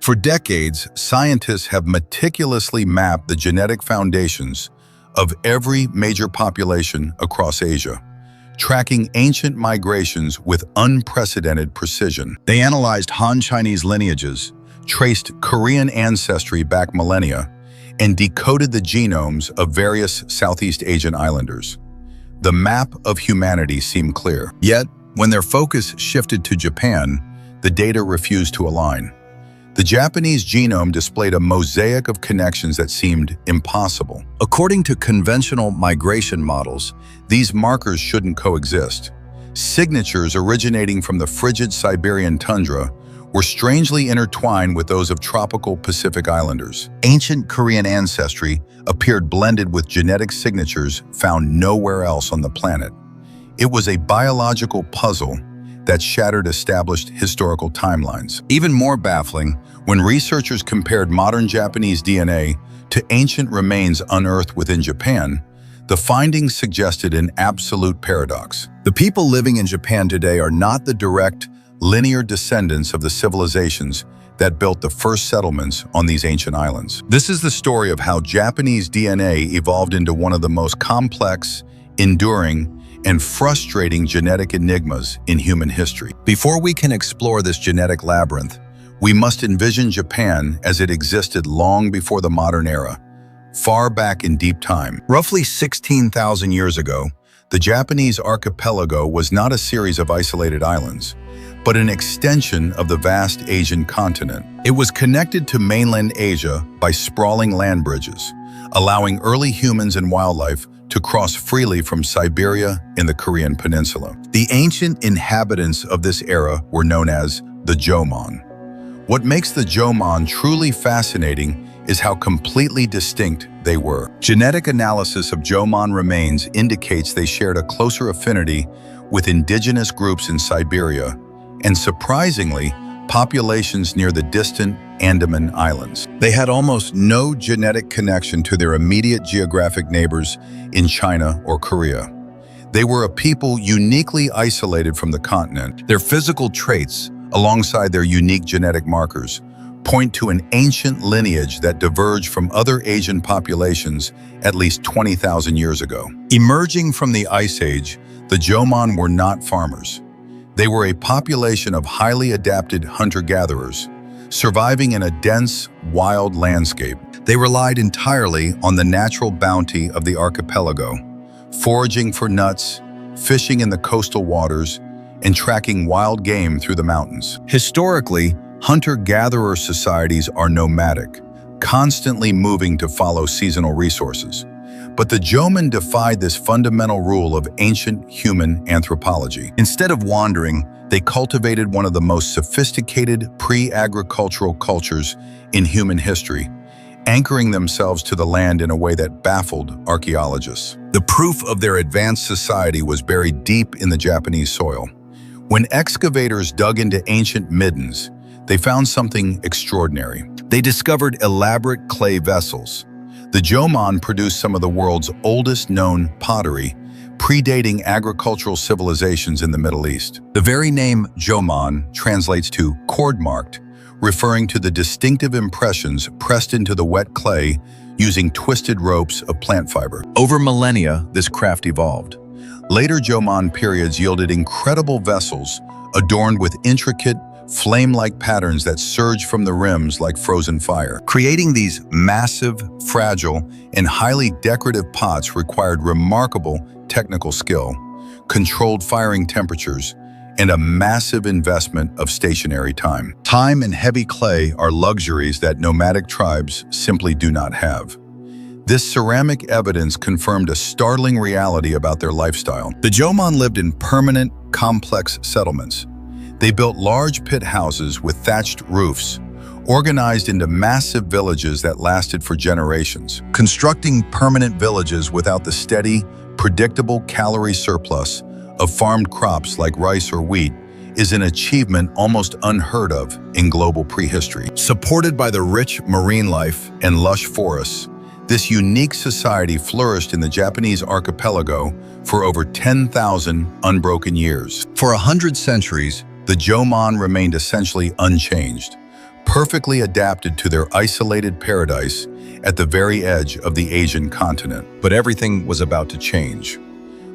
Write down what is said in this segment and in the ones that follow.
For decades, scientists have meticulously mapped the genetic foundations of every major population across Asia, tracking ancient migrations with unprecedented precision. They analyzed Han Chinese lineages, traced Korean ancestry back millennia, and decoded the genomes of various Southeast Asian islanders. The map of humanity seemed clear. Yet, when their focus shifted to Japan, the data refused to align. The Japanese genome displayed a mosaic of connections that seemed impossible. According to conventional migration models, these markers shouldn't coexist. Signatures originating from the frigid Siberian tundra were strangely intertwined with those of tropical Pacific islanders. Ancient Korean ancestry appeared blended with genetic signatures found nowhere else on the planet. It was a biological puzzle that shattered established historical timelines. Even more baffling, when researchers compared modern Japanese DNA to ancient remains unearthed within Japan, the findings suggested an absolute paradox. The people living in Japan today are not the direct, linear descendants of the civilizations that built the first settlements on these ancient islands. This is the story of how Japanese DNA evolved into one of the most complex, enduring, and frustrating genetic enigmas in human history. Before we can explore this genetic labyrinth, we must envision Japan as it existed long before the modern era, far back in deep time. Roughly 16,000 years ago, the Japanese archipelago was not a series of isolated islands, but an extension of the vast Asian continent. It was connected to mainland Asia by sprawling land bridges, allowing early humans and wildlife to cross freely from Siberia and the Korean peninsula. The ancient inhabitants of this era were known as the Jomon. What makes the Jomon truly fascinating is how completely distinct they were. Genetic analysis of Jomon remains indicates they shared a closer affinity with indigenous groups in Siberia and, surprisingly, populations near the distant Andaman Islands. They had almost no genetic connection to their immediate geographic neighbors in China or Korea. They were a people uniquely isolated from the continent. Their physical traits, alongside their unique genetic markers, point to an ancient lineage that diverged from other Asian populations at least 20,000 years ago. Emerging from the Ice Age, the Jomon were not farmers. They were a population of highly adapted hunter-gatherers, surviving in a dense, wild landscape. They relied entirely on the natural bounty of the archipelago, foraging for nuts, fishing in the coastal waters, and tracking wild game through the mountains. Historically, hunter-gatherer societies are nomadic, constantly moving to follow seasonal resources. But the Jomon defied this fundamental rule of ancient human anthropology. Instead of wandering, they cultivated one of the most sophisticated pre-agricultural cultures in human history, anchoring themselves to the land in a way that baffled archaeologists. The proof of their advanced society was buried deep in the Japanese soil. When excavators dug into ancient middens, they found something extraordinary. They discovered elaborate clay vessels. The Jomon produced some of the world's oldest known pottery, predating agricultural civilizations in the Middle East. The very name Jomon translates to cord-marked, referring to the distinctive impressions pressed into the wet clay using twisted ropes of plant fiber. Over millennia, this craft evolved. Later Jomon periods yielded incredible vessels adorned with intricate, flame-like patterns that surged from the rims like frozen fire. Creating these massive, fragile, and highly decorative pots required remarkable technical skill, controlled firing temperatures, and a massive investment of stationary time. Time and heavy clay are luxuries that nomadic tribes simply do not have. This ceramic evidence confirmed a startling reality about their lifestyle. The Jomon lived in permanent, complex settlements. They built large pit houses with thatched roofs, organized into massive villages that lasted for generations. Constructing permanent villages without the steady, predictable calorie surplus of farmed crops like rice or wheat is an achievement almost unheard of in global prehistory. Supported by the rich marine life and lush forests, this unique society flourished in the Japanese archipelago for over 10,000 unbroken years. For 100 centuries, the Jomon remained essentially unchanged, perfectly adapted to their isolated paradise at the very edge of the Asian continent. But everything was about to change.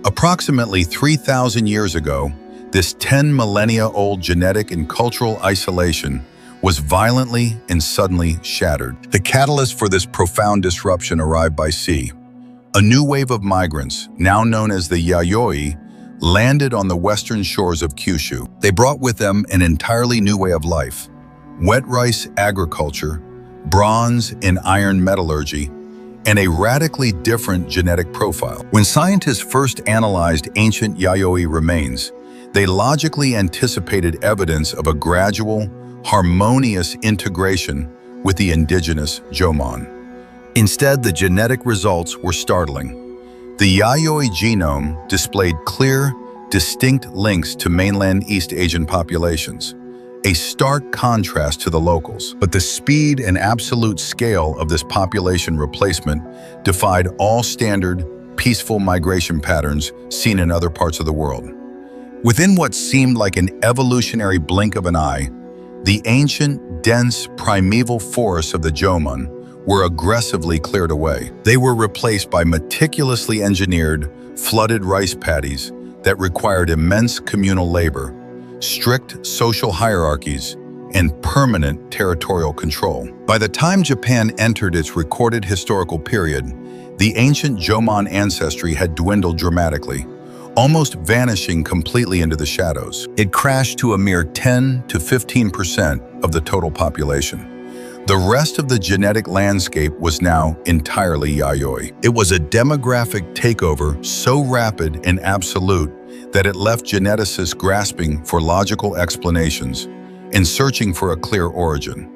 Approximately 3,000 years ago, this 10 millennia-old genetic and cultural isolation was violently and suddenly shattered. The catalyst for this profound disruption arrived by sea. A new wave of migrants, now known as the Yayoi, landed on the western shores of Kyushu. They brought with them an entirely new way of life: wet rice agriculture, bronze and iron metallurgy, and a radically different genetic profile. When scientists first analyzed ancient Yayoi remains, they logically anticipated evidence of a gradual, harmonious integration with the indigenous Jomon. Instead, the genetic results were startling. The Yayoi genome displayed clear, distinct links to mainland East Asian populations, a stark contrast to the locals. But the speed and absolute scale of this population replacement defied all standard, peaceful migration patterns seen in other parts of the world. Within what seemed like an evolutionary blink of an eye, the ancient, dense, primeval forests of the Jomon were aggressively cleared away. They were replaced by meticulously engineered, flooded rice paddies that required immense communal labor, strict social hierarchies, and permanent territorial control. By the time Japan entered its recorded historical period, the ancient Jomon ancestry had dwindled dramatically, almost vanishing completely into the shadows. It crashed to a mere 10 to 15% of the total population. The rest of the genetic landscape was now entirely Yayoi. It was a demographic takeover so rapid and absolute that it left geneticists grasping for logical explanations and searching for a clear origin.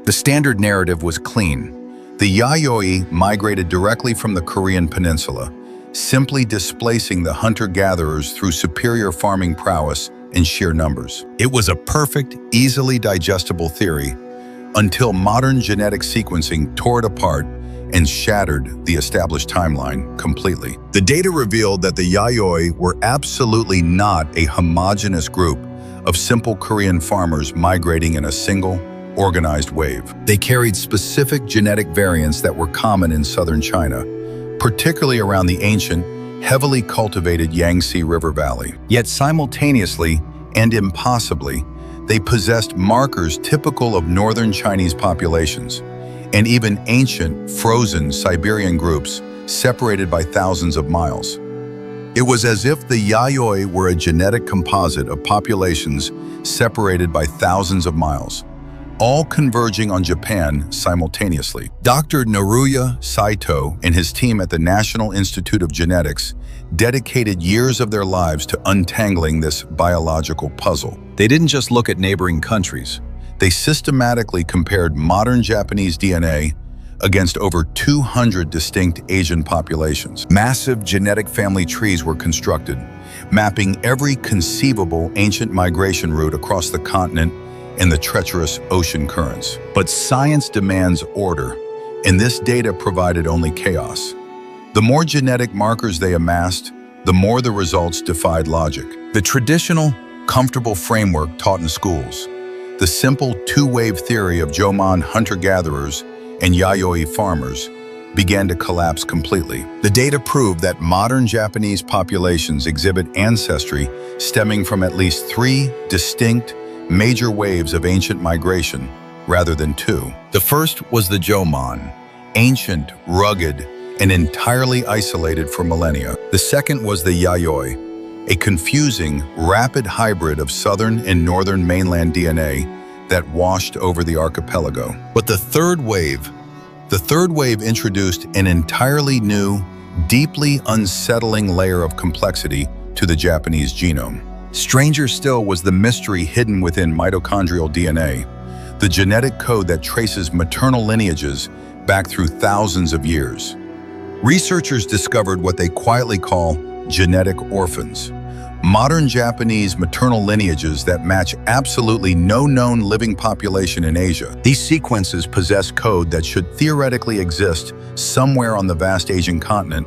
The standard narrative was clean. The Yayoi migrated directly from the Korean peninsula, simply displacing the hunter-gatherers through superior farming prowess and sheer numbers. It was a perfect, easily digestible theory until modern genetic sequencing tore it apart and shattered the established timeline completely. The data revealed that the Yayoi were absolutely not a homogeneous group of simple Korean farmers migrating in a single, organized wave. They carried specific genetic variants that were common in southern China, particularly around the ancient, heavily cultivated Yangtze River Valley. Yet simultaneously and impossibly, they possessed markers typical of northern Chinese populations, and even ancient, frozen Siberian groups separated by thousands of miles. It was as if the Yayoi were a genetic composite of populations separated by thousands of miles, all converging on Japan simultaneously. Dr. Naruya Saito and his team at the National Institute of Genetics dedicated years of their lives to untangling this biological puzzle. They didn't just look at neighboring countries. They systematically compared modern Japanese DNA against over 200 distinct Asian populations. Massive genetic family trees were constructed, mapping every conceivable ancient migration route across the continent and the treacherous ocean currents. But science demands order, and this data provided only chaos. The more genetic markers they amassed, the more the results defied logic. The traditional, comfortable framework taught in schools, the simple two-wave theory of Jomon hunter-gatherers and Yayoi farmers, began to collapse completely. The data proved that modern Japanese populations exhibit ancestry stemming from at least 3 distinct, major waves of ancient migration, rather than 2. The first was the Jomon, ancient, rugged, and entirely isolated for millennia. The second was the Yayoi, a confusing, rapid hybrid of southern and northern mainland DNA that washed over the archipelago. But the third wave introduced an entirely new, deeply unsettling layer of complexity to the Japanese genome. Stranger still was the mystery hidden within mitochondrial DNA, the genetic code that traces maternal lineages back through thousands of years. Researchers discovered what they quietly call genetic orphans, modern Japanese maternal lineages that match absolutely no known living population in Asia. These sequences possess code that should theoretically exist somewhere on the vast Asian continent,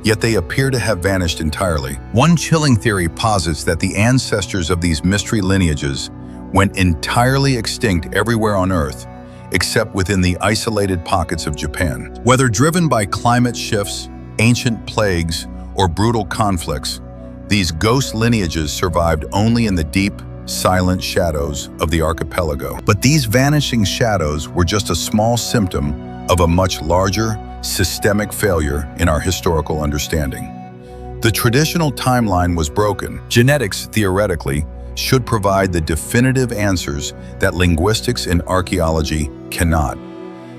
yet they appear to have vanished entirely. One chilling theory posits that the ancestors of these mystery lineages went entirely extinct everywhere on Earth, except within the isolated pockets of Japan. Whether driven by climate shifts, ancient plagues, or brutal conflicts, these ghost lineages survived only in the deep, silent shadows of the archipelago. But these vanishing shadows were just a small symptom of a much larger, systemic failure in our historical understanding. The traditional timeline was broken. Genetics, theoretically, should provide the definitive answers that linguistics and archaeology cannot.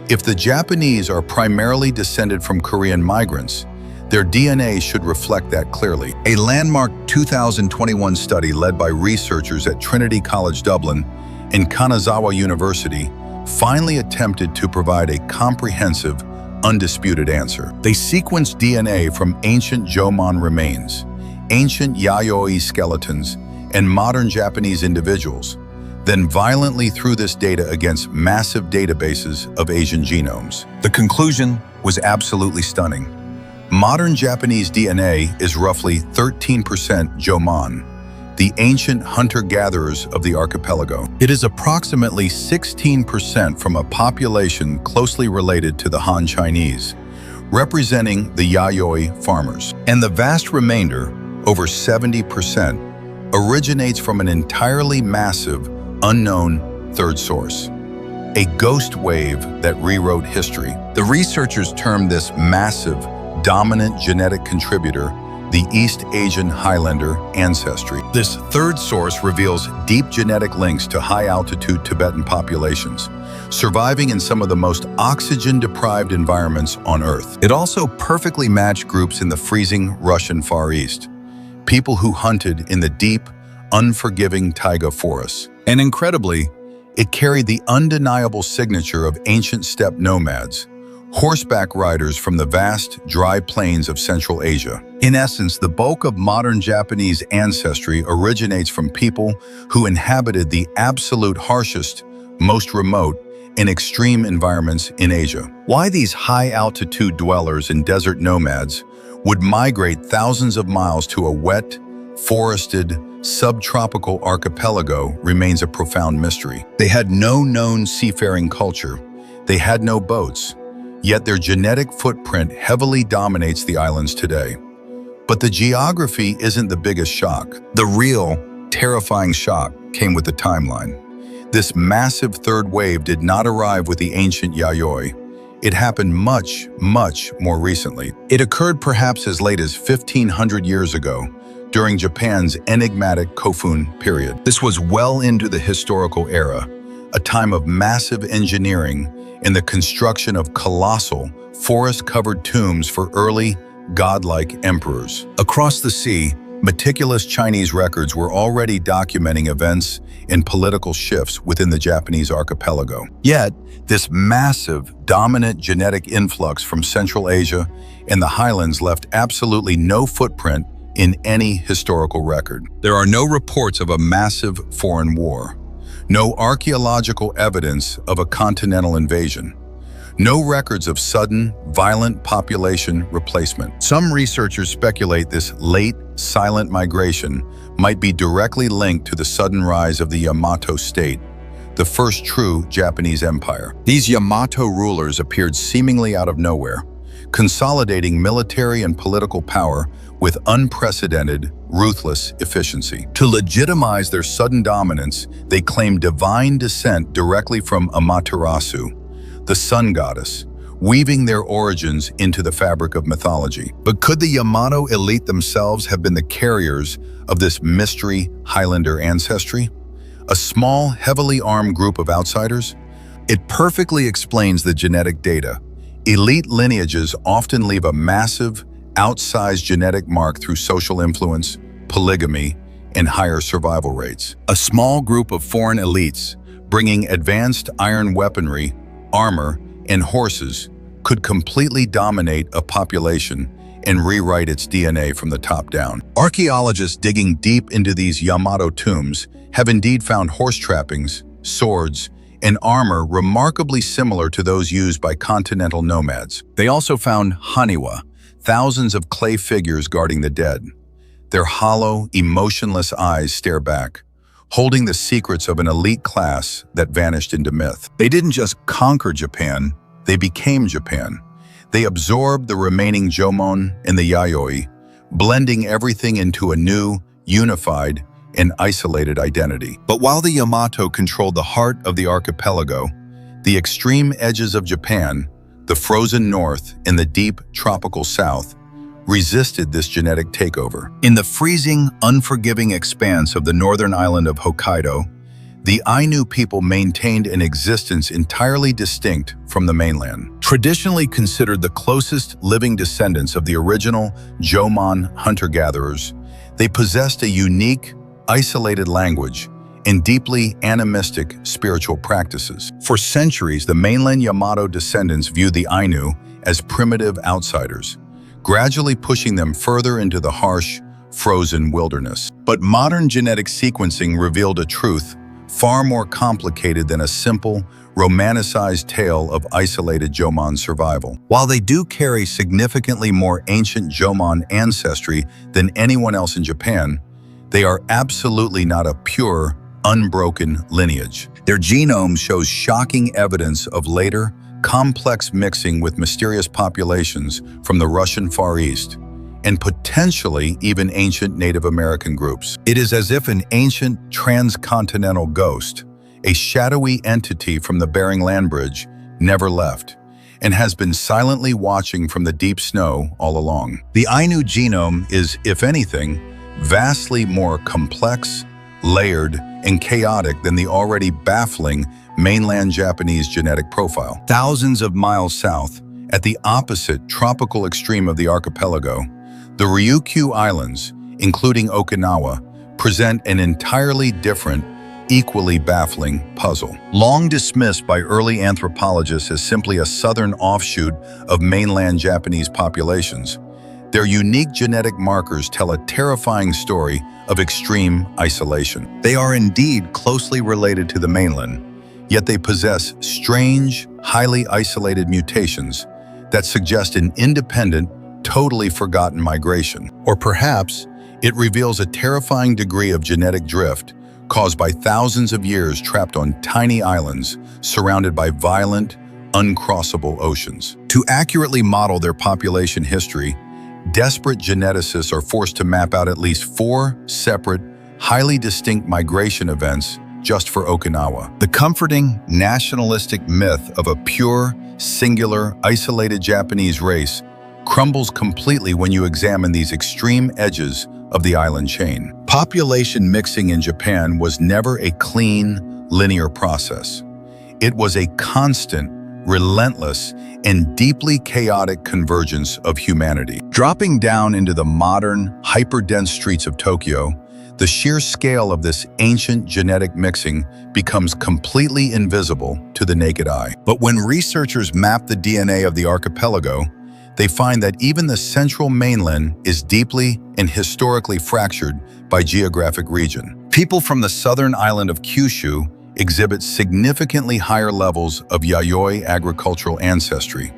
If the Japanese are primarily descended from Korean migrants, their DNA should reflect that clearly. A landmark 2021 study led by researchers at Trinity College Dublin and Kanazawa University finally attempted to provide a comprehensive, undisputed answer. They sequenced DNA from ancient Jomon remains, ancient Yayoi skeletons, and modern Japanese individuals, then violently threw this data against massive databases of Asian genomes. The conclusion was absolutely stunning. Modern Japanese DNA is roughly 13% Jomon, the ancient hunter-gatherers of the archipelago. It is approximately 16% from a population closely related to the Han Chinese, representing the Yayoi farmers. And the vast remainder, over 70%, originates from an entirely massive, unknown third source, a ghost wave that rewrote history. The researchers termed this massive, dominant genetic contributor the East Asian Highlander ancestry. This third source reveals deep genetic links to high-altitude Tibetan populations, surviving in some of the most oxygen-deprived environments on Earth. It also perfectly matched groups in the freezing Russian Far East, people who hunted in the deep, unforgiving taiga forests. And incredibly, it carried the undeniable signature of ancient steppe nomads, horseback riders from the vast, dry plains of Central Asia. In essence, the bulk of modern Japanese ancestry originates from people who inhabited the absolute harshest, most remote, and extreme environments in Asia. Why these high-altitude dwellers and desert nomads would migrate thousands of miles to a wet, forested, subtropical archipelago remains a profound mystery. They had no known seafaring culture. They had no boats. Yet their genetic footprint heavily dominates the islands today. But the geography isn't the biggest shock. The real, terrifying shock came with the timeline. This massive third wave did not arrive with the ancient Yayoi. It happened much, much more recently. It occurred perhaps as late as 1,500 years ago, during Japan's enigmatic Kofun period. This was well into the historical era, a time of massive engineering and the construction of colossal, forest-covered tombs for early, godlike emperors. Across the sea, meticulous Chinese records were already documenting events and political shifts within the Japanese archipelago. Yet, this massive, dominant genetic influx from Central Asia and the highlands left absolutely no footprint in any historical record. There are no reports of a massive foreign war, no archaeological evidence of a continental invasion, no records of sudden, violent population replacement. Some researchers speculate this late, silent migration might be directly linked to the sudden rise of the Yamato state, the first true Japanese empire. These Yamato rulers appeared seemingly out of nowhere, consolidating military and political power with unprecedented, ruthless efficiency. To legitimize their sudden dominance, they claimed divine descent directly from Amaterasu, the sun goddess, weaving their origins into the fabric of mythology. But could the Yamato elite themselves have been the carriers of this mystery Highlander ancestry? A small, heavily armed group of outsiders? It perfectly explains the genetic data. Elite lineages often leave a massive, outsized genetic mark through social influence, polygamy, and higher survival rates. A small group of foreign elites, bringing advanced iron weaponry, armor, and horses, could completely dominate a population and rewrite its DNA from the top down. Archaeologists digging deep into these Yamato tombs have indeed found horse trappings, swords, and armor remarkably similar to those used by continental nomads. They also found haniwa, thousands of clay figures guarding the dead. Their hollow, emotionless eyes stare back, holding the secrets of an elite class that vanished into myth. They didn't just conquer Japan, they became Japan. They absorbed the remaining Jomon and the Yayoi, blending everything into a new, unified, and isolated identity. But while the Yamato controlled the heart of the archipelago, the extreme edges of Japan, the frozen north and the deep tropical south, resisted this genetic takeover. In the freezing, unforgiving expanse of the northern island of Hokkaido, the Ainu people maintained an existence entirely distinct from the mainland. Traditionally considered the closest living descendants of the original Jomon hunter-gatherers, they possessed a unique, isolated language and deeply animistic spiritual practices. For centuries, the mainland Yamato descendants viewed the Ainu as primitive outsiders, gradually pushing them further into the harsh, frozen wilderness. But modern genetic sequencing revealed a truth far more complicated than a simple, romanticized tale of isolated Jomon survival. While they do carry significantly more ancient Jomon ancestry than anyone else in Japan, they are absolutely not a pure, unbroken lineage. Their genome shows shocking evidence of later, complex mixing with mysterious populations from the Russian Far East, and potentially even ancient Native American groups. It is as if an ancient transcontinental ghost, a shadowy entity from the Bering Land Bridge, never left, and has been silently watching from the deep snow all along. The Ainu genome is, if anything, vastly more complex, layered, and chaotic than the already baffling mainland Japanese genetic profile. Thousands of miles south, at the opposite tropical extreme of the archipelago, the Ryukyu Islands, including Okinawa, present an entirely different, equally baffling puzzle. Long dismissed by early anthropologists as simply a southern offshoot of mainland Japanese populations, their unique genetic markers tell a terrifying story of extreme isolation. They are indeed closely related to the mainland, yet they possess strange, highly isolated mutations that suggest an independent, totally forgotten migration. Or perhaps it reveals a terrifying degree of genetic drift caused by thousands of years trapped on tiny islands surrounded by violent, uncrossable oceans. To accurately model their population history, desperate geneticists are forced to map out at least 4 separate, highly distinct migration events just for Okinawa. The comforting, nationalistic myth of a pure, singular, isolated Japanese race crumbles completely when you examine these extreme edges of the island chain. Population mixing in Japan was never a clean, linear process. It was a constant, relentless, and deeply chaotic convergence of humanity. Dropping down into the modern, hyperdense streets of Tokyo, the sheer scale of this ancient genetic mixing becomes completely invisible to the naked eye. But when researchers map the DNA of the archipelago, they find that even the central mainland is deeply and historically fractured by geographic region. People from the southern island of Kyushu exhibit significantly higher levels of Yayoi agricultural ancestry,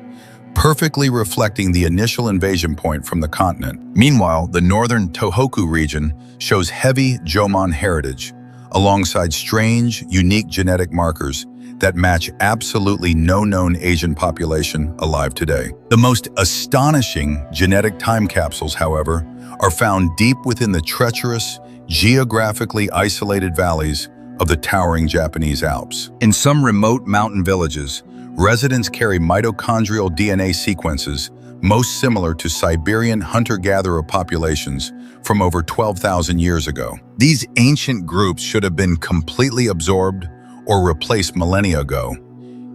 perfectly reflecting the initial invasion point from the continent. Meanwhile, the northern Tohoku region shows heavy Jomon heritage, alongside strange, unique genetic markers that match absolutely no known Asian population alive today. The most astonishing genetic time capsules, however, are found deep within the treacherous, geographically isolated valleys of the towering Japanese Alps. In some remote mountain villages, residents carry mitochondrial DNA sequences most similar to Siberian hunter-gatherer populations from over 12,000 years ago. These ancient groups should have been completely absorbed or replaced millennia ago,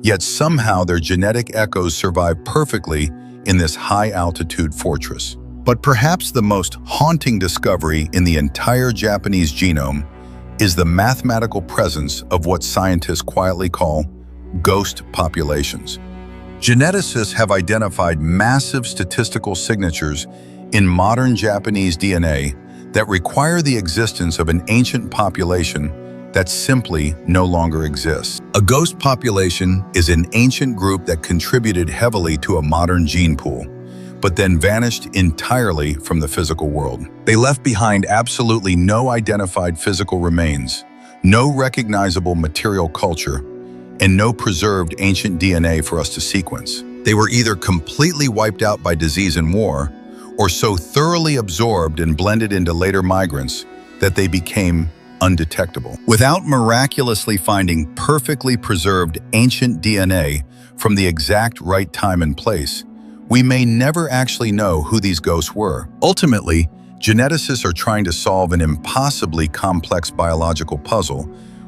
yet somehow their genetic echoes survive perfectly in this high-altitude fortress. But perhaps the most haunting discovery in the entire Japanese genome is the mathematical presence of what scientists quietly call ghost populations. Geneticists have identified massive statistical signatures in modern Japanese DNA that require the existence of an ancient population that simply no longer exists. A ghost population is an ancient group that contributed heavily to a modern gene pool, but then vanished entirely from the physical world. They left behind absolutely no identified physical remains, no recognizable material culture, and no preserved ancient DNA for us to sequence. They were either completely wiped out by disease and war, or so thoroughly absorbed and blended into later migrants that they became undetectable. Without miraculously finding perfectly preserved ancient DNA from the exact right time and place, we may never actually know who these ghosts were. Ultimately, geneticists are trying to solve an impossibly complex biological puzzle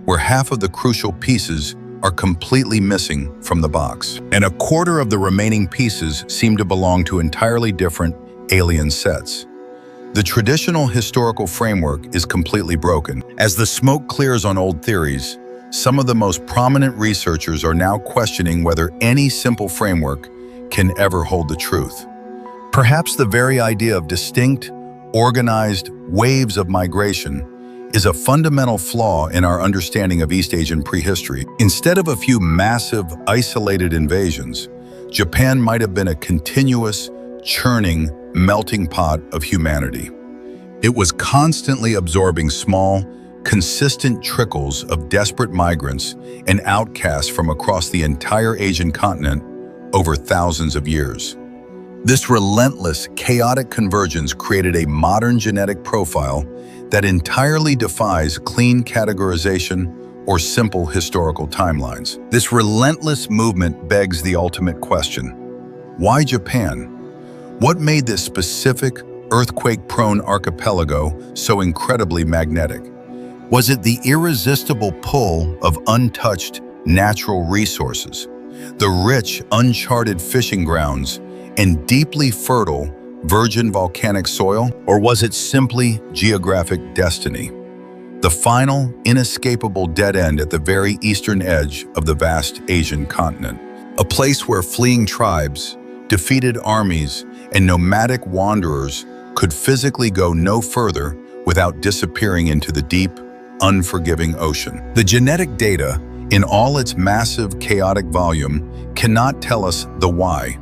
where half of the crucial pieces are completely missing from the box, and a quarter of the remaining pieces seem to belong to entirely different alien sets. The traditional historical framework is completely broken. As the smoke clears on old theories, some of the most prominent researchers are now questioning whether any simple framework can ever hold the truth. Perhaps the very idea of distinct, organized waves of migration is a fundamental flaw in our understanding of East Asian prehistory. Instead of a few massive, isolated invasions, Japan might have been a continuous, churning, melting pot of humanity. It was constantly absorbing small, consistent trickles of desperate migrants and outcasts from across the entire Asian continent over thousands of years. This relentless, chaotic convergence created a modern genetic profile that entirely defies clean categorization or simple historical timelines. This relentless movement begs the ultimate question: why Japan? What made this specific, earthquake-prone archipelago so incredibly magnetic? Was it the irresistible pull of untouched natural resources, the rich, uncharted fishing grounds, and deeply fertile, virgin volcanic soil? Or was it simply geographic destiny? The final, inescapable dead end at the very eastern edge of the vast Asian continent. A place where fleeing tribes, defeated armies, and nomadic wanderers could physically go no further without disappearing into the deep, unforgiving ocean. The genetic data, in all its massive, chaotic volume, cannot tell us the why.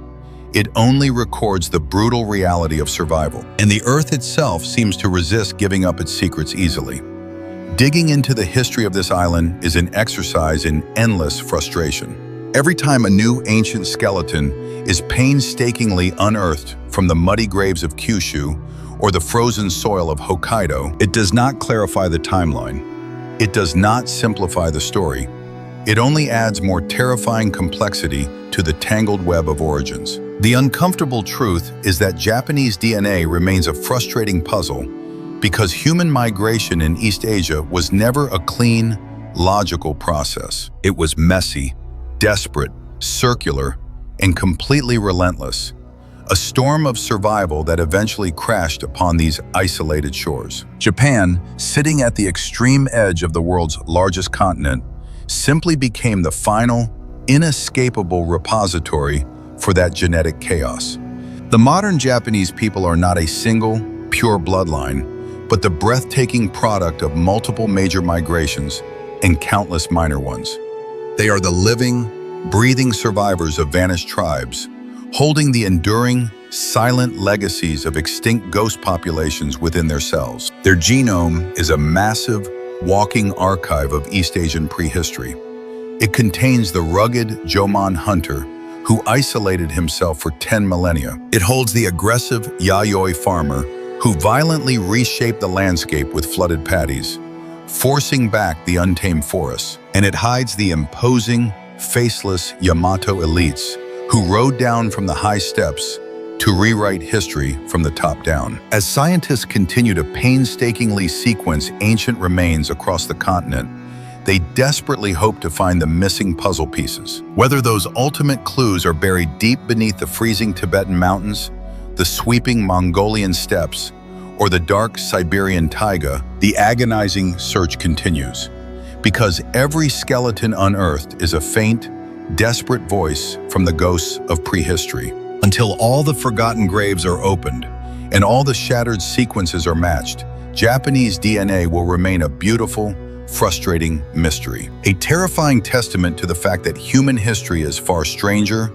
It only records the brutal reality of survival, and the Earth itself seems to resist giving up its secrets easily. Digging into the history of this island is an exercise in endless frustration. Every time a new ancient skeleton is painstakingly unearthed from the muddy graves of Kyushu or the frozen soil of Hokkaido, it does not clarify the timeline. It does not simplify the story. It only adds more terrifying complexity to the tangled web of origins. The uncomfortable truth is that Japanese DNA remains a frustrating puzzle because human migration in East Asia was never a clean, logical process. It was messy, desperate, circular, and completely relentless. A storm of survival that eventually crashed upon these isolated shores. Japan, sitting at the extreme edge of the world's largest continent, simply became the final, inescapable repository for that genetic chaos. The modern Japanese people are not a single, pure bloodline, but the breathtaking product of multiple major migrations and countless minor ones. They are the living, breathing survivors of vanished tribes, holding the enduring, silent legacies of extinct ghost populations within their cells. Their genome is a massive, walking archive of East Asian prehistory. It contains the rugged Jomon hunter who isolated himself for 10 millennia. It holds the aggressive Yayoi farmer who violently reshaped the landscape with flooded paddies, forcing back the untamed forests. And it hides the imposing, faceless Yamato elites who rode down from the high steps to rewrite history from the top down. As scientists continue to painstakingly sequence ancient remains across the continent, they desperately hope to find the missing puzzle pieces. Whether those ultimate clues are buried deep beneath the freezing Tibetan mountains, the sweeping Mongolian steppes, or the dark Siberian taiga, the agonizing search continues. Because every skeleton unearthed is a faint, desperate voice from the ghosts of prehistory. Until all the forgotten graves are opened and all the shattered sequences are matched, Japanese DNA will remain a beautiful, frustrating mystery. A terrifying testament to the fact that human history is far stranger,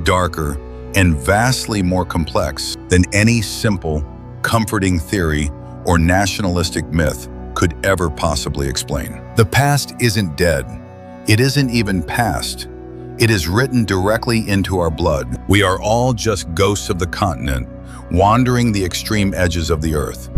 darker, and vastly more complex than any simple, comforting theory or nationalistic myth could ever possibly explain. The past isn't dead. It isn't even past. It is written directly into our blood. We are all just ghosts of the continent, wandering the extreme edges of the earth.